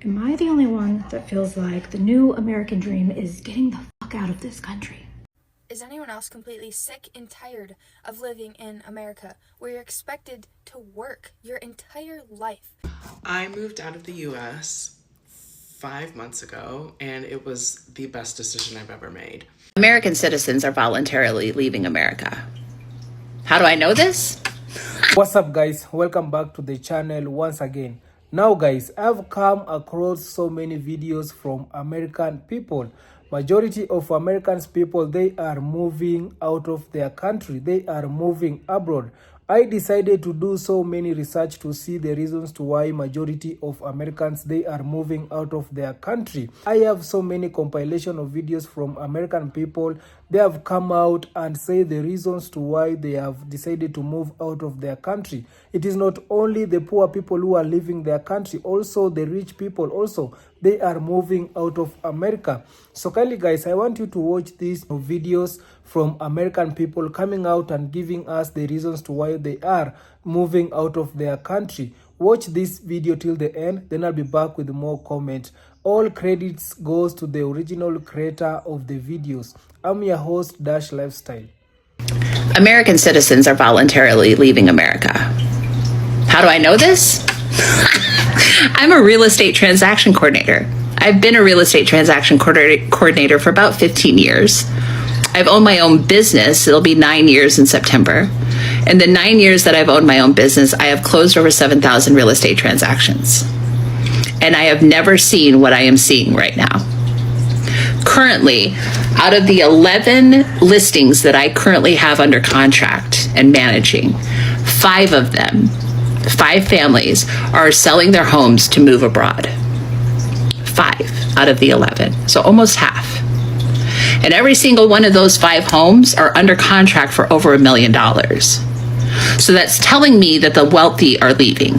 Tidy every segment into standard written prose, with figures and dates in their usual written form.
Am I the only one that feels like the new American dream is getting the fuck out of this country? Is anyone else completely sick and tired of living in America, where you're expected to work your entire life? I moved out of the US 5 months ago, and it was the best decision I've ever made. American citizens are voluntarily leaving America. How do I know this? What's up, guys? Welcome back to the channel once again. Now guys, I've come across so many videos from American people. Majority of Americans people, they are moving out of their country. They are moving abroad. I decided to do so many research to see the reasons to why majority of Americans, they are moving out of their country. I have so many compilation of videos from American people. They have come out and say the reasons to why they have decided to move out of their country. It is not only the poor people who are leaving their country, also the rich people also, they are moving out of America. So kindly guys, I want you to watch these videos from American people coming out and giving us the reasons to why they are moving out of their country. Watch this video till the end, then I'll be back with more comment. All credits goes to the original creator of the videos. I'm your host, Dash Lifestyle. American citizens are voluntarily leaving America. How do I know this? I'm a real estate transaction coordinator. I've been a real estate transaction coordinator for about 15 years. I've owned my own business. It'll be 9 years in September. In the 9 years that I've owned my own business, I have closed over 7,000 real estate transactions. And I have never seen what I am seeing right now. Currently, out of the 11 listings that I currently have under contract and managing, 5 of them, 5 families, are selling their homes to move abroad. 5 out of the 11, so almost half. And every single one of those 5 homes are under contract for over $1 million. So that's telling me that the wealthy are leaving.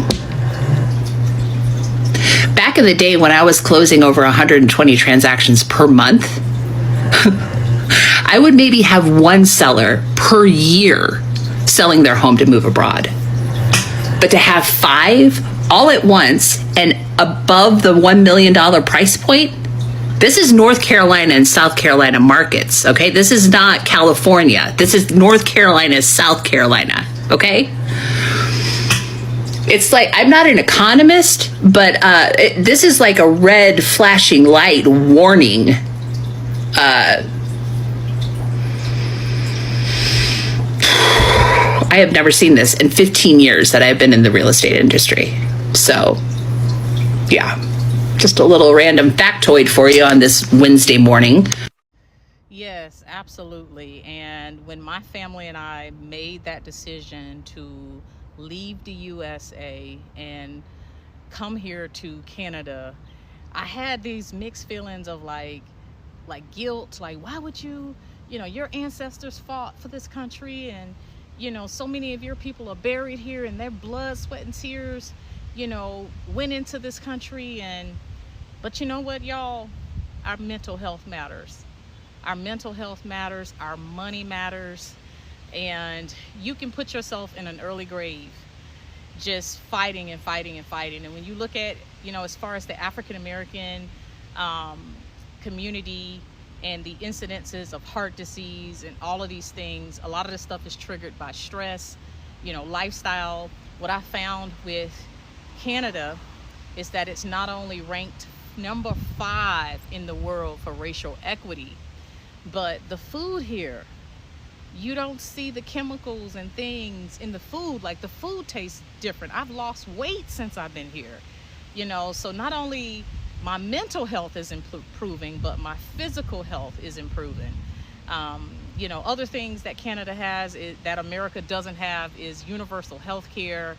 Back in the day when I was closing over 120 transactions per month, I would maybe have 1 seller per year selling their home to move abroad. But to have 5 all at once and above the $1 million price point, this is North Carolina and South Carolina markets, okay? This is not California. This is North Carolina, South Carolina, okay? It's like, I'm not an economist, but this is like a red flashing light warning. I have never seen this in 15 years that I've been in the real estate industry. So, yeah, just a little random factoid for you on this Wednesday morning. Yes, absolutely. And when my family and I made that decision to leave the USA and come here to Canada, I had these mixed feelings of like guilt, like why would you know, your ancestors fought for this country, and you know, so many of your people are buried here and their blood, sweat and tears, you know, went into this country. But you know what, y'all, our mental health matters. Our mental health matters, our money matters, and you can put yourself in an early grave just fighting and fighting and fighting. And when you look at, you know, as far as the African American community and the incidences of heart disease and all of these things, a lot of this stuff is triggered by stress, you know, lifestyle. What I found with Canada is that it's not only ranked number 5 in the world for racial equity, but the food here, you don't see the chemicals and things in the food. Like, the food tastes different. I've lost weight since I've been here, you know. So not only my mental health is improving, but my physical health is improving. You know, other things that Canada has that America doesn't have is universal health care.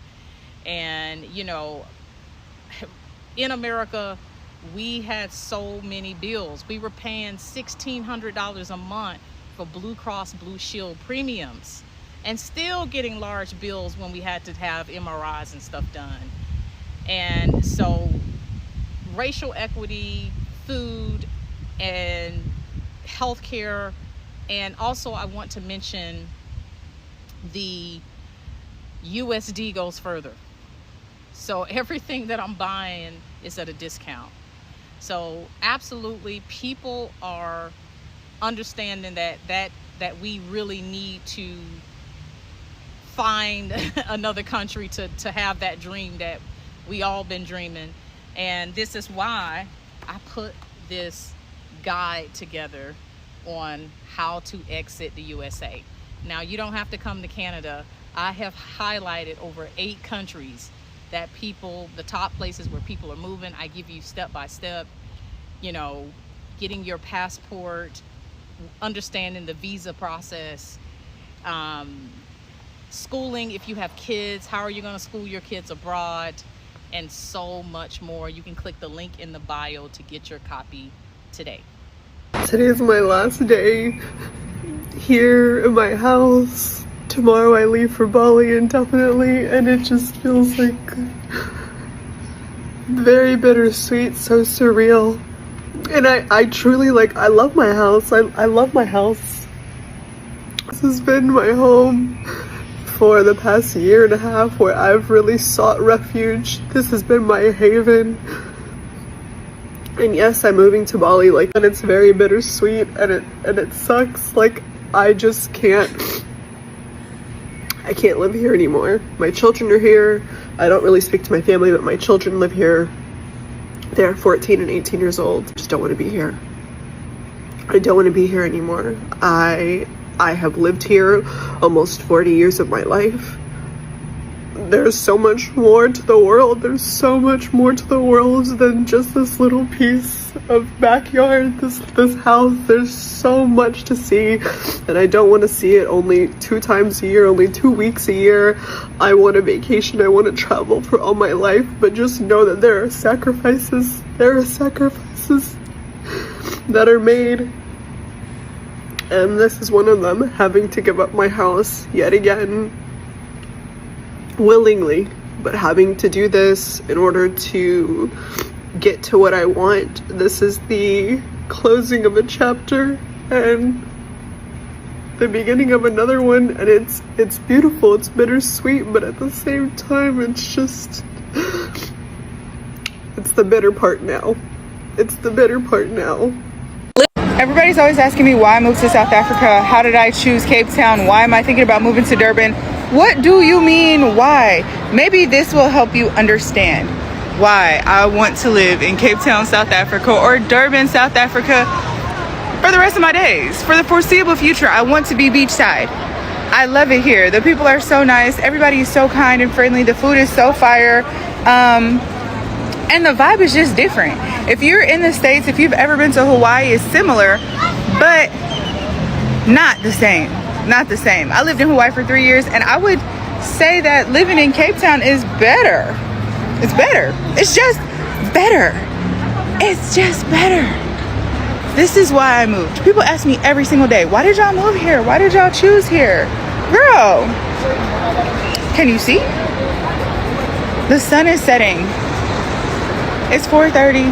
And, you know, in America, we had so many bills. We were paying $1,600 a month for Blue Cross Blue Shield premiums and still getting large bills when we had to have MRIs and stuff done. And so racial equity, food, and healthcare. And also I want to mention the USD goes further. So everything that I'm buying it's at a discount. So absolutely, people are understanding that we really need to find another country to have that dream that we all been dreaming. And this is why I put this guide together on how to exit the USA. Now, you don't have to come to Canada. I have highlighted over 8 countries that the top places where people are moving. I give you step by step, you know, getting your passport, understanding the visa process, schooling if you have kids, how are you going to school your kids abroad, and so much more. You can click the link in the bio to get your copy today. Today's my last day here in my house. Tomorrow I leave for Bali indefinitely, and it just feels like very bittersweet, so surreal. And I truly, like, I love my house. I love my house. This has been my home for the past year and a half, where I've really sought refuge. This has been my haven. And yes, I'm moving to Bali, like, and it's very bittersweet, and it sucks. Like, I just can't live here anymore. My children are here. I don't really speak to my family, but my children live here. They're 14 and 18 years old. Just don't want to be here. I don't want to be here anymore. I have lived here almost 40 years of my life. There's so much more to the world. There's so much more to the world than just this little piece of backyard, this house. There's so much to see, and I don't want to see it only 2 times a year, only 2 weeks a year. I want a vacation. I want to travel for all my life, but just know that there are sacrifices. There are sacrifices that are made. And this is one of them, having to give up my house yet again, willingly, but having to do this in order to get to what I want. This is the closing of a chapter and the beginning of another one, and it's beautiful, it's bittersweet, but at the same time it's just, it's the bitter part now. It's the bitter part now. Everybody's always asking me why I moved to South Africa. How did I choose Cape Town? Why am I thinking about moving to Durban? What do you mean why? Maybe this will help you understand why I want to live in Cape Town, South Africa, or Durban, South Africa for the rest of my days. For the foreseeable future, I want to be beachside. I love it here. The people are so nice. Everybody is so kind and friendly. The food is so fire. And the vibe is just different. If you're in the States, if you've ever been to Hawaii, it's similar, but not the same. Not the same. I lived in Hawaii for 3 years, and I would say that living in Cape Town is better. It's better. It's just better. It's just better. This is why I moved. People ask me every single day, why did y'all move here? Why did y'all choose here? Girl, can you see? The sun is setting. It's 4:30.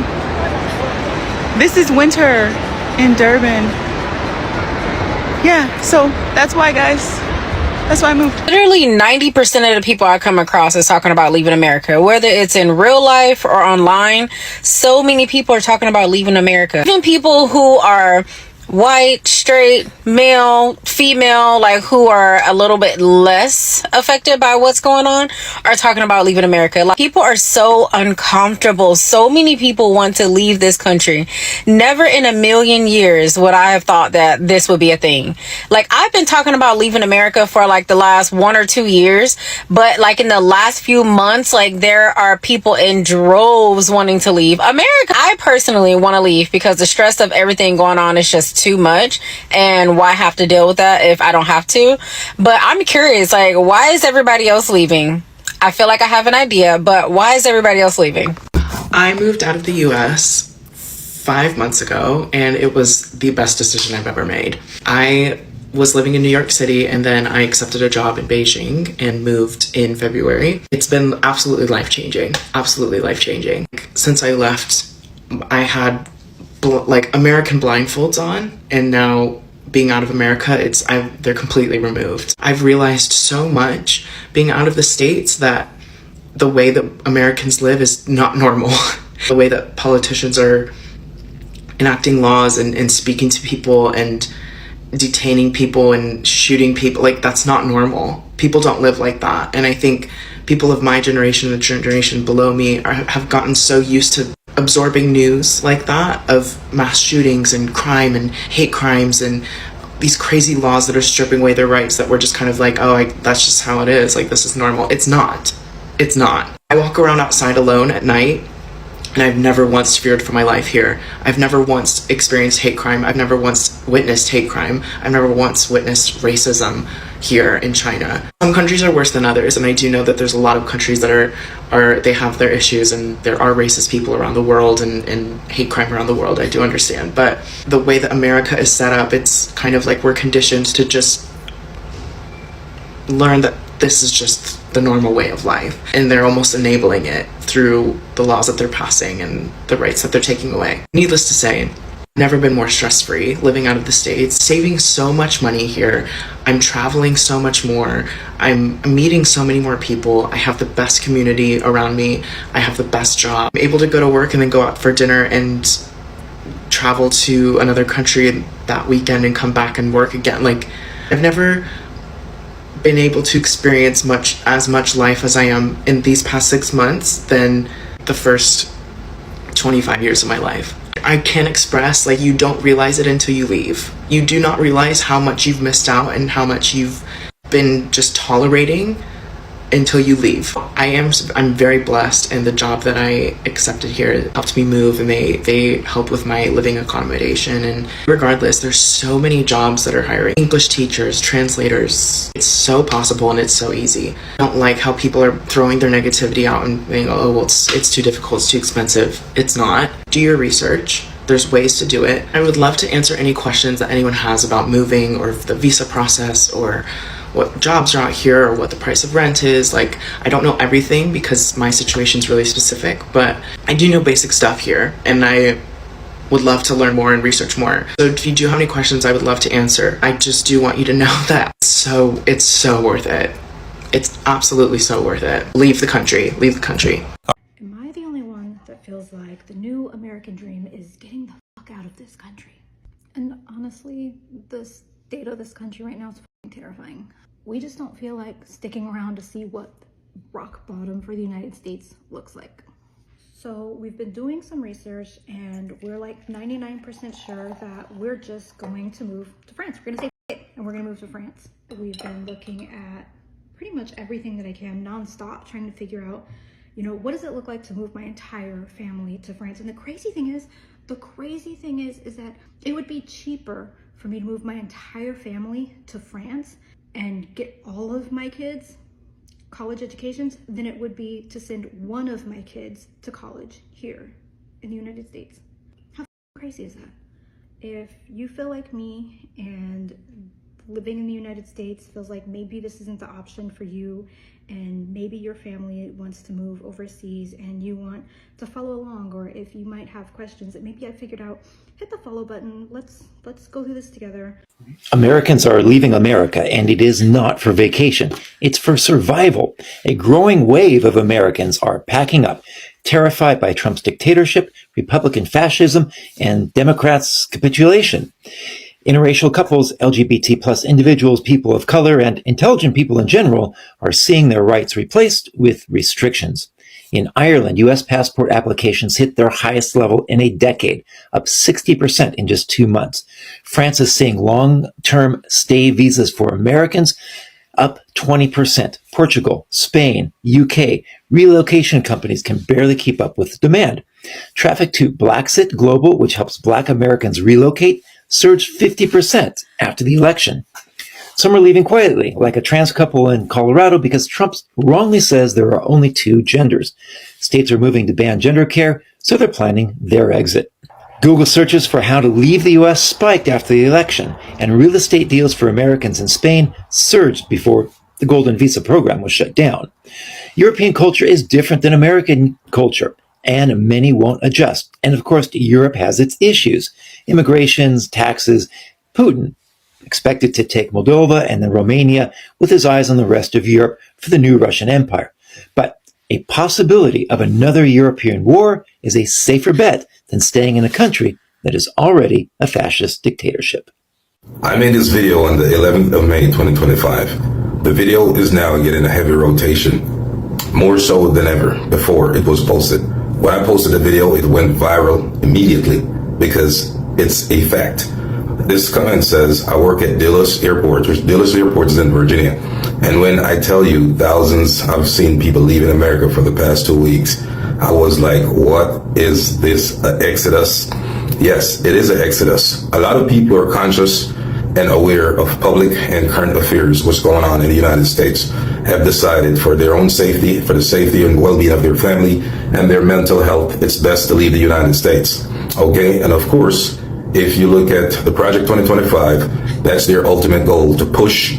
This is winter in Durban. Yeah, so that's why, guys. That's why I moved. Literally 90% of the people I come across is talking about leaving America, whether it's in real life or online. So many people are talking about leaving America. Even people who are white, straight, male, female, like who are a little bit less affected by what's going on, are talking about leaving America. Like, people are so uncomfortable. So many people want to leave this country. Never in a million years would I have thought that this would be a thing. Like, I've been talking about leaving America for like the last 1 or 2 years, but like in the last few months, like there are people in droves wanting to leave America. I personally want to leave because the stress of everything going on is just too much, and why have to deal with that if I don't have to? But I'm curious, like, why is everybody else leaving? I feel like I have an idea, but why is everybody else leaving? I moved out of the US 5 months ago, and it was the best decision I've ever made. I was living in New York City, and then I accepted a job in Beijing and moved in February. It's been absolutely life-changing. Absolutely life-changing. Since I left, I had like American blindfolds on, and now being out of America, they're completely removed. I've realized so much being out of the States that the way that Americans live is not normal. The way that politicians are enacting laws and speaking to people and detaining people and shooting people, like, that's not normal. People don't live like that. And I think people of my generation, the generation below me, have gotten so used to absorbing news like that, of mass shootings and crime and hate crimes and these crazy laws that are stripping away their rights, that we're just kind of like, oh, that's just how it is. Like, this is normal. It's not. It's not. I walk around outside alone at night, and I've never once feared for my life here. I've never once experienced hate crime. I've never once witnessed hate crime. I've never once witnessed racism here in China. Some countries are worse than others, and I do know that there's a lot of countries that are they have their issues, and there are racist people around the world and hate crime around the world. I do understand. But the way that America is set up, it's kind of like we're conditioned to just learn that this is just the normal way of life, and they're almost enabling it through the laws that they're passing and the rights that they're taking away. Needless to say, never been more stress-free living out of the States, saving so much money here. I'm traveling so much more. I'm meeting so many more people. I have the best community around me. I have the best job. I'm able to go to work and then go out for dinner and travel to another country that weekend and come back and work again. Like, I've never been able to experience as much life as I am in these past 6 months than the first 25 years of my life. I can't express, like, you don't realize it until you leave. You do not realize how much you've missed out and how much you've been just tolerating until you leave. I'm very blessed, and the job that I accepted here helped me move, and they help with my living accommodation. And regardless, there's so many jobs that are hiring English teachers, translators. It's so possible and it's so easy. I don't like how people are throwing their negativity out and saying, oh, well, it's too difficult, it's too expensive. It's not. Do your research. There's ways to do it. I would love to answer any questions that anyone has about moving or the visa process or what jobs are out here or what the price of rent is. Like, I don't know everything because my situation is really specific, but I do know basic stuff here, and I would love to learn more and research more. So if you do have any questions, I would love to answer. I just do want you to know that it's so worth it. It's absolutely so worth it. Leave the country. Leave the country. Am I the only one that feels like the new American dream is getting the fuck out of this country? And honestly, the state of this country right now is fucking terrifying. We just don't feel like sticking around to see what rock bottom for the United States looks like. So we've been doing some research, and we're like 99% sure that we're just going to move to France. We're gonna say it, and we're gonna move to France. We've been looking at pretty much everything that I can nonstop, trying to figure out, what does it look like to move my entire family to France? And the crazy thing is that it would be cheaper for me to move my entire family to France and get all of my kids college educations than it would be to send one of my kids to college here in the United States. How crazy is that? If you feel like me and living in the United States feels like maybe this isn't the option for you, and maybe your family wants to move overseas and you want to follow along, or if you might have questions that maybe I figured out, hit the follow button. Let's go through this together. Americans are leaving America, and it is not for vacation. It's for survival. A growing wave of Americans are packing up, terrified by Trump's dictatorship, Republican fascism, and Democrats' capitulation. Interracial couples, LGBT plus individuals, people of color, and intelligent people in general are seeing their rights replaced with restrictions. In Ireland, U.S. passport applications hit their highest level in a decade, up 60% in just 2 months. France is seeing long-term stay visas for Americans up 20%. Portugal, Spain, UK, relocation companies can barely keep up with demand. Traffic to Blacksit Global, which helps Black Americans relocate, surged 50% after the election. Some are leaving quietly, like a trans couple in Colorado, because Trump wrongly says there are only 2 genders. States are moving to ban gender care, so they're planning their exit. Google searches for how to leave the U.S. spiked after the election, and real estate deals for Americans in Spain surged before the Golden Visa program was shut down. European culture is different than American culture, and many won't adjust. And of course, Europe has its issues. Immigrations, taxes. Putin expected to take Moldova and then Romania with his eyes on the rest of Europe for the new Russian Empire. But a possibility of another European war is a safer bet than staying in a country that is already a fascist dictatorship. I made this video on the 11th of May 2025. The video is now getting a heavy rotation, more so than ever before it was posted. When I posted the video, it went viral immediately because it's a fact. This comment says, I work at Dulles Airport, which Dulles Airport is in Virginia. And when I tell you thousands, I've seen people leaving America for the past 2 weeks, I was like, what is this, an exodus? Yes, it is an exodus. A lot of people are conscious and aware of public and current affairs, what's going on in the United States, have decided for their own safety, for the safety and well-being of their family and their mental health, it's best to leave the United States. Okay, and of course, if you look at the Project 2025, that's their ultimate goal, to push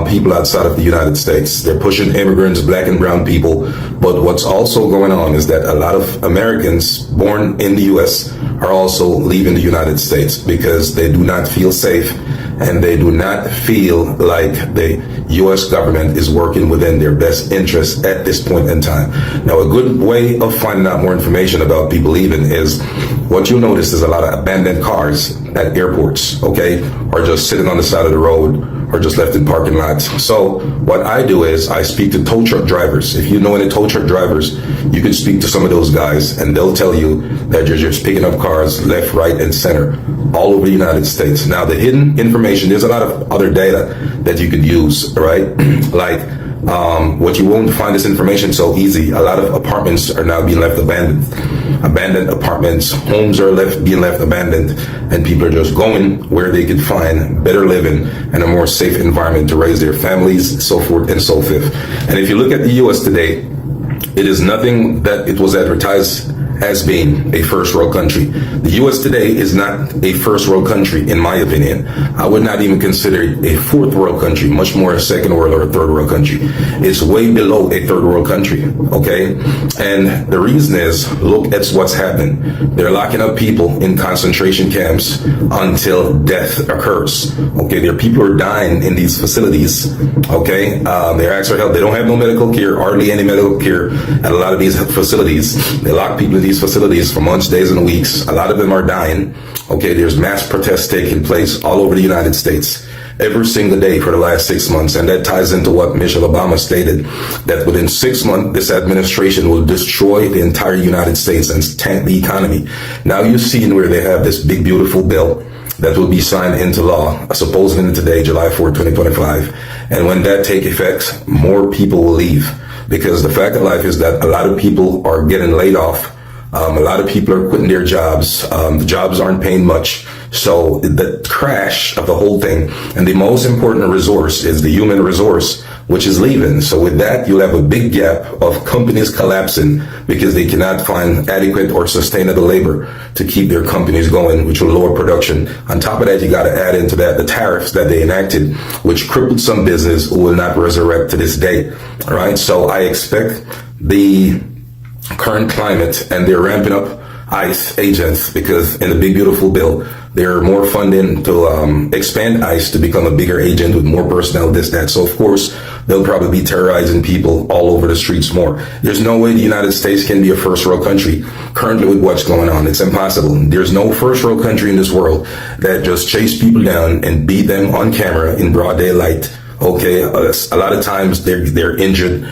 people outside of the United States. They're pushing immigrants, black and brown people. But what's also going on is that a lot of Americans born in the U.S. are also leaving the United States because they do not feel safe and they do not feel like the U.S. government is working within their best interests at this point in time. Now, a good way of finding out more information about people leaving is what you'll notice is a lot of abandoned cars at airports, okay, or just sitting on the side of the road or just left in parking lots. So what I do is I speak to tow truck drivers. If you know any tow truck drivers, you can speak to some of those guys and they'll tell you that you're just picking up cars left, right, and center all over the United States. Now, the hidden information, there's a lot of other data that you could use, right? Like, what you won't find this information so easy. A lot of apartments are now being left abandoned. Abandoned apartments, homes are being left abandoned, and people are just going where they could find better living and a more safe environment to raise their families, so forth and so forth. And if you look at the U.S. today, it is nothing that it was advertised as being a first world country. The U.S. today is not a first world country, in my opinion. I would not even consider it a fourth world country, much more a second world or a third world country. It's way below a third world country, okay? And the reason is, look at what's happening. They're locking up people in concentration camps until death occurs, okay? There are people who are dying in these facilities, okay? They're actually help. They don't have no medical care, hardly any medical care at a lot of these facilities. They lock people in these facilities for months, days, and weeks. A lot of them are dying. Okay, there's mass protests taking place all over the United States every single day for the last 6 months. And that ties into what Michelle Obama stated, that within 6 months, this administration will destroy the entire United States and tank the economy. Now you've seen where they have this big, beautiful bill that will be signed into law, supposedly today, July 4, 2025. And when that take effect, more people will leave. Because the fact of life is that a lot of people are getting laid off. A lot of people are quitting their jobs. The jobs aren't paying much. So the crash of the whole thing, and the most important resource is the human resource, which is leaving. So with that, you'll have a big gap of companies collapsing because they cannot find adequate or sustainable labor to keep their companies going, which will lower production. On top of that, you got to add into that the tariffs that they enacted, which crippled some business who will not resurrect to this day. All right. So I expect the current climate, and they're ramping up ICE agents because in the big beautiful bill there are more funding to expand ICE to become a bigger agent with more personnel, this, that. So of course they'll probably be terrorizing people all over the streets more. There's no way the United States can be a first world country currently with what's going on. It's impossible. There's no first world country in this world that just chase people down and beat them on camera in broad daylight. Okay, a lot of times they're injured,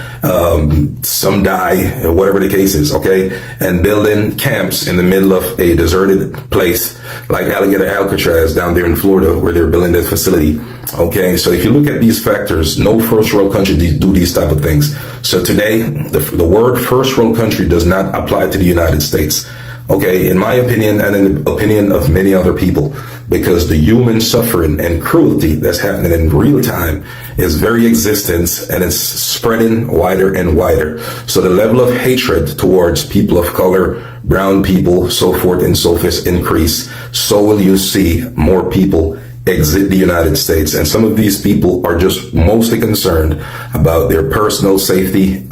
some die, whatever the case is, okay? And building camps in the middle of a deserted place like Alligator Alcatraz down there in Florida where they're building that facility, okay? So if you look at these factors, no first world country do these type of things. So today, the word first world country does not apply to the United States. Okay, in my opinion and in the opinion of many other people, because the human suffering and cruelty that's happening in real time is very existent and it's spreading wider and wider. So the level of hatred towards people of color, brown people, so forth and so forth increase. So will you see more people exit the United States. And some of these people are just mostly concerned about their personal safety,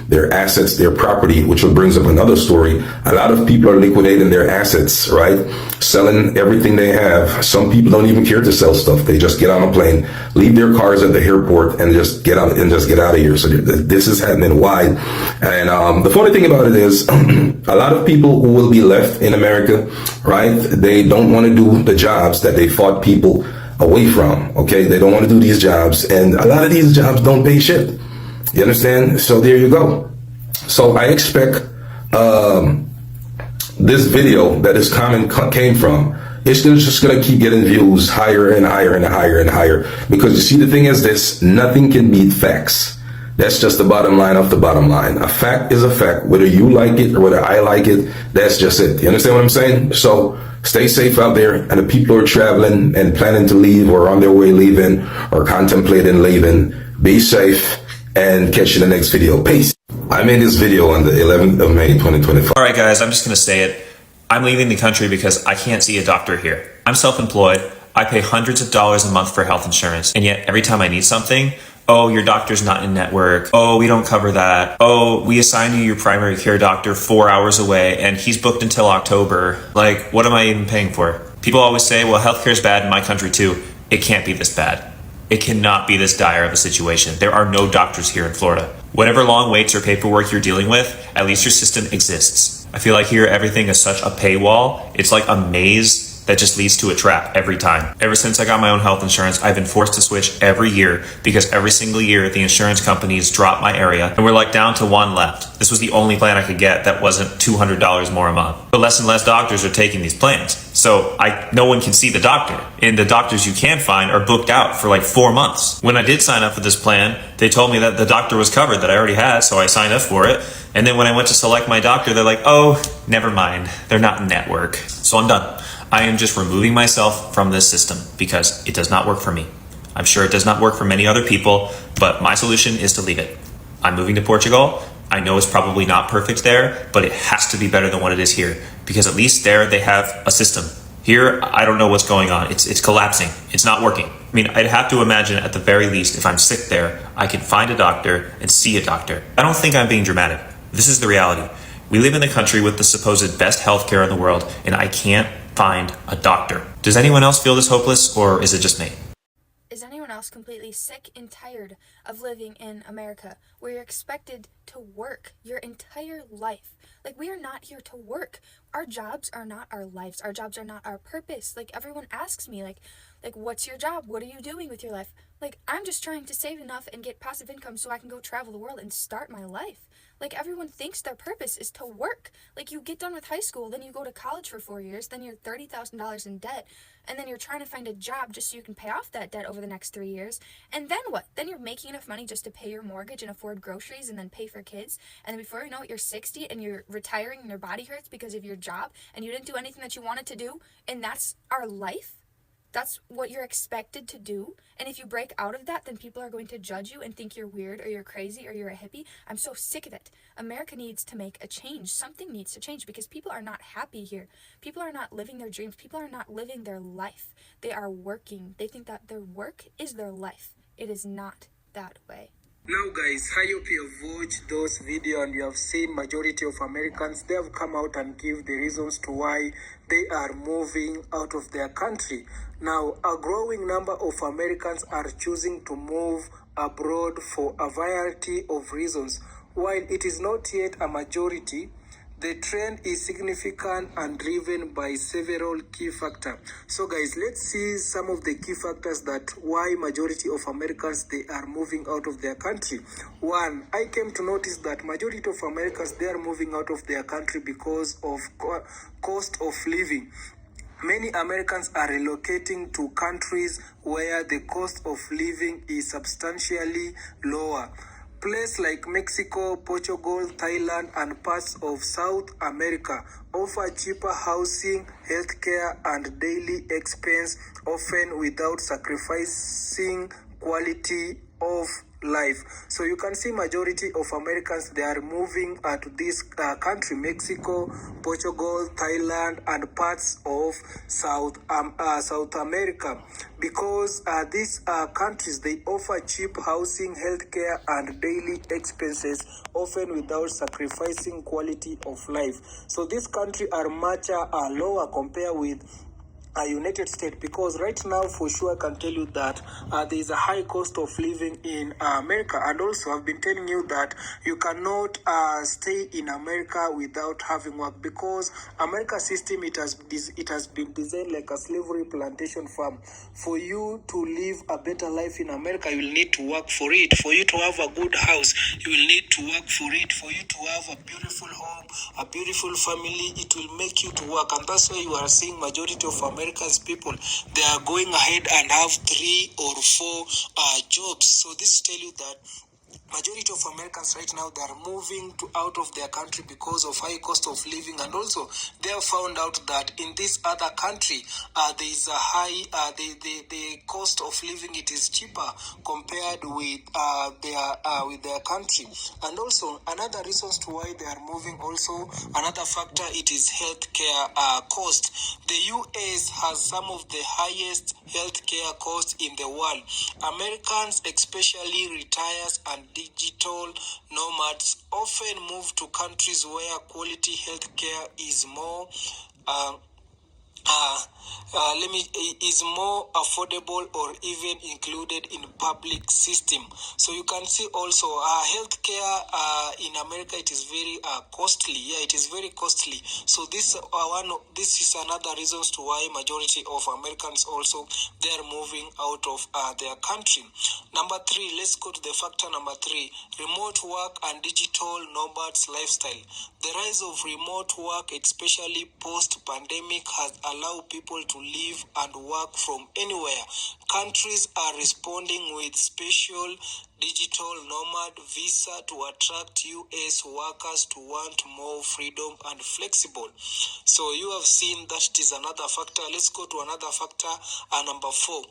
their assets, their property, which brings up another story. A lot of people are liquidating their assets, right? Selling everything they have. Some people don't even care to sell stuff. They just get on a plane, leave their cars at the airport, and just get out of here. So this is happening wide. And the funny thing about it is, a lot of people who will be left in America, right? They don't want to do the jobs that they fought people away from. Okay, they don't want to do these jobs, and a lot of these jobs don't pay shit. You understand? So there you go. So I expect this video that this comment came from, it's just going to keep getting views higher and higher and higher and higher. Because you see, the thing is this, nothing can beat facts. That's just the bottom line of the bottom line. A fact is a fact. Whether you like it or whether I like it, that's just it. You understand what I'm saying? So stay safe out there. And the people who are traveling and planning to leave or on their way leaving or contemplating leaving, be safe and catch you in the next video. Peace. I made this video on the 11th of May, 2025. All right, guys, I'm just going to say it. I'm leaving the country because I can't see a doctor here. I'm self-employed. I pay hundreds of dollars a month for health insurance. And yet every time I need something, oh, your doctor's not in network. Oh, we don't cover that. Oh, we assign you your primary care doctor 4 hours away and he's booked until October. Like, what am I even paying for? People always say, well, healthcare is bad in my country too. It can't be this bad. It cannot be this dire of a situation. There are no doctors here in Florida. Whatever long waits or paperwork you're dealing with, at least your system exists. I feel like here everything is such a paywall. It's like a maze that just leads to a trap every time. Ever since I got my own health insurance, I've been forced to switch every year because every single year the insurance companies drop my area and we're like down to one left. This was the only plan I could get that wasn't $200 more a month. But less and less doctors are taking these plans. So no one can see the doctor. And the doctors you can find are booked out for like 4 months. When I did sign up for this plan, they told me that the doctor was covered that I already had, so I signed up for it. And then when I went to select my doctor, they're like, oh, never mind. They're not in network. So I'm done. I am just removing myself from this system because it does not work for me. I'm sure it does not work for many other people, but my solution is to leave it. I'm moving to Portugal. I know it's probably not perfect there, but it has to be better than what it is here because at least there they have a system. Here, I don't know what's going on. It's collapsing. It's not working. I mean, I'd have to imagine at the very least, if I'm sick there, I can find a doctor and see a doctor. I don't think I'm being dramatic. This is the reality. We live in the country with the supposed best healthcare in the world, and I can't find a doctor. Does anyone else feel this hopeless, or is it just me? Is anyone else completely sick and tired of living in America where you're expected to work your entire life? Like, we are not here to work. Our jobs are not our lives. Our jobs are not our purpose. Like, everyone asks me, like, what's your job? What are you doing with your life? Like, I'm just trying to save enough and get passive income so I can go travel the world and start my life. Like, everyone thinks their purpose is to work. Like, you get done with high school, then you go to college for 4 years, then you're $30,000 in debt, and then you're trying to find a job just so you can pay off that debt over the next 3 years. And then what? Then you're making enough money just to pay your mortgage and afford groceries and then pay for kids. And then before you know it, you're 60 and you're retiring and your body hurts because of your job and you didn't do anything that you wanted to do. And that's our life. That's what you're expected to do. And if you break out of that, then people are going to judge you and think you're weird or you're crazy or you're a hippie. I'm so sick of it. America needs to make a change. Something needs to change because people are not happy here. People are not living their dreams. People are not living their life. They are working. They think that their work is their life. It is not that way. Now guys, I hope you have watched those videos and you have seen majority of Americans, they have come out and give the reasons to why they are moving out of their country. Now, a growing number of Americans are choosing to move abroad for a variety of reasons. While it is not yet a majority, the trend is significant and driven by several key factors. So guys, let's see some of the key factors that why majority of Americans, they are moving out of their country. One, I came to notice that majority of Americans, they are moving out of their country because of cost of living. Many Americans are relocating to countries where the cost of living is substantially lower. Places like Mexico, Portugal, Thailand, and parts of South America offer cheaper housing, healthcare, and daily expense, often without sacrificing quality of life. So you can see majority of Americans, they are moving to this country, Mexico, Portugal, Thailand, and parts of South America, because these countries, they offer cheap housing, healthcare, and daily expenses, often without sacrificing quality of life. So these countries are much lower compared with United States, because right now for sure I can tell you that there is a high cost of living in America. And also I've been telling you that you cannot stay in America without having work, because America system, it has been designed like a slavery plantation farm. For you to live a better life in America, you will need to work for it. For you to have a good house, you will need to work for it. For you to have a beautiful home, a beautiful family, it will make you to work. And that's why you are seeing majority of America's people, they are going ahead and have 3 or 4 jobs. So this tell you that majority of Americans right now, they are moving out of their country because of high cost of living. And also they have found out that in this other country, there is a high the cost of living, it is cheaper compared with their country. And also another reasons to why they are moving, also another factor, it is healthcare cost. The US has some of the highest healthcare costs in the world. Americans, especially retirees and digital nomads, often move to countries where quality healthcare is more is more affordable or even included in public system. So you can see also healthcare in America, it is very costly. Yeah, it is very costly. So this is another reasons to why majority of Americans also, they are moving out of their country. Number 3, let's go to the factor number 3, remote work and digital nomads lifestyle. The rise of remote work, especially post-pandemic, has allowed people to live and work from anywhere. Countries are responding with special digital nomad visa to attract US workers to want more freedom and flexible. So you have seen that it is another factor. Let's go to another factor, number 4.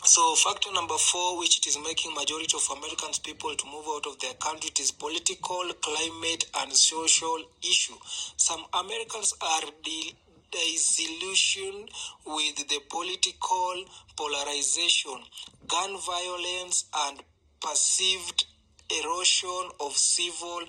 So factor number 4, which it is making majority of Americans people to move out of their country, it is political, climate, and social issue. Some Americans are disillusioned with the political polarization, gun violence, and perceived erosion of civil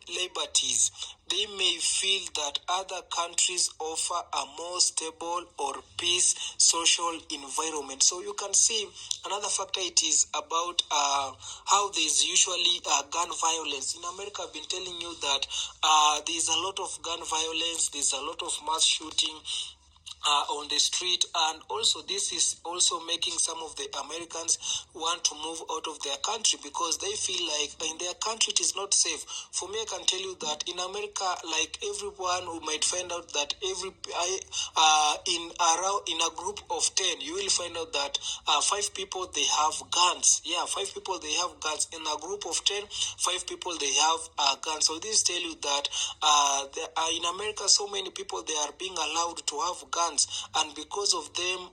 liberties. They may feel that other countries offer a more stable or peace social environment. So you can see another factor, it is about how there is usually gun violence. In America, I've been telling you that there is a lot of gun violence, there's a lot of mass shooting on the street, and also this is also making some of the Americans want to move out of their country because they feel like in their country it is not safe. For me, I can tell you that in America, like everyone who might find out that in a group of 10, you will find out that 5 people they have guns. Yeah, 5 people they have guns. In a group of 10, 5 people they have guns. So this tell you that in America, so many people they are being allowed to have guns. And because of them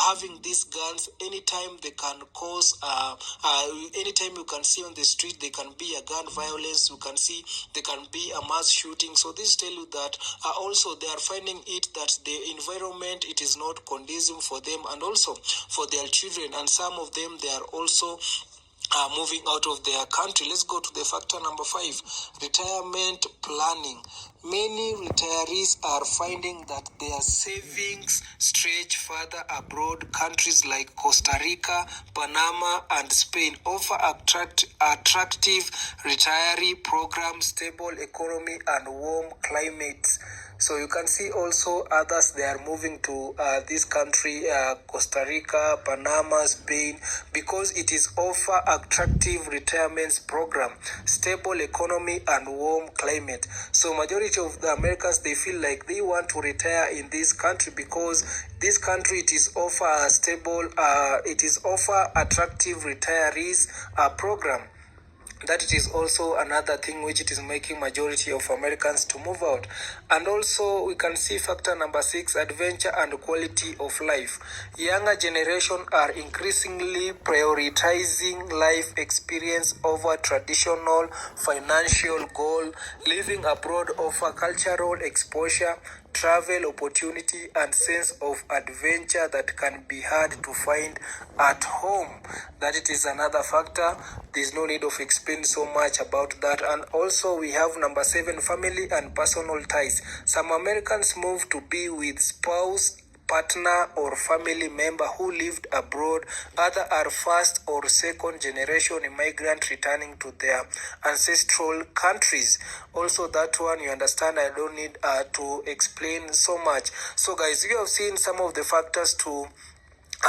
having these guns, anytime they can cause, anytime you can see on the street, there can be a gun violence, you can see there can be a mass shooting. So this tell you that also they are finding it that the environment, it is not conducive for them and also for their children. And some of them, they are also moving out of their country. Let's go to the factor number 5, retirement planning. Many retirees are finding that their savings stretch further abroad. Countries like Costa Rica, Panama, and Spain offer attractive retiree programs, stable economy, and warm climates. So you can see also others, they are moving to this country, Costa Rica, Panama, Spain, because it is offer attractive retirement program, stable economy, and warm climate. So majority of the Americans, they feel like they want to retire in this country because this country, it is offer a stable, it is offer attractive retirees program. that it is also another thing which it is making majority of Americans to move out. And also we can see factor number 6, adventure and quality of life. Younger generation are increasingly prioritizing life experience over traditional financial goal. Living abroad offer cultural exposure, travel opportunity and sense of adventure that can be hard to find at home. That it is another factor. There's no need of explaining so much about that. And also we have number 7, family and personal ties. Some Americans move to be with spouse, partner or family member who lived abroad. Others are first or second generation immigrant returning to their ancestral countries. Also that one you understand, I don't need to explain so much. So guys, you have seen some of the factors to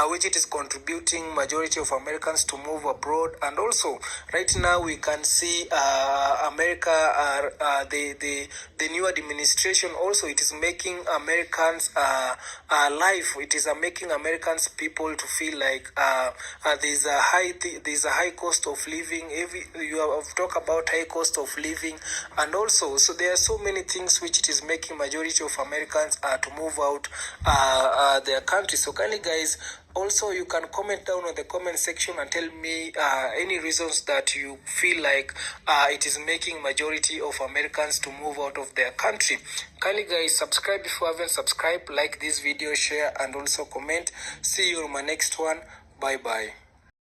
which it is contributing majority of Americans to move abroad. And also right now we can see America the new administration also, it is making Americans life, it is making Americans people to feel like there's a high cost of living. You have talked about high cost of living, and also so there are so many things which it is making majority of Americans to move out their country. So kindly guys, also you can comment down on the comment section and tell me any reasons that you feel like it is making majority of Americans to move out of their country. Kindly guys, subscribe if you haven't subscribed, like this video, share and also comment. See you on my next one. Bye bye.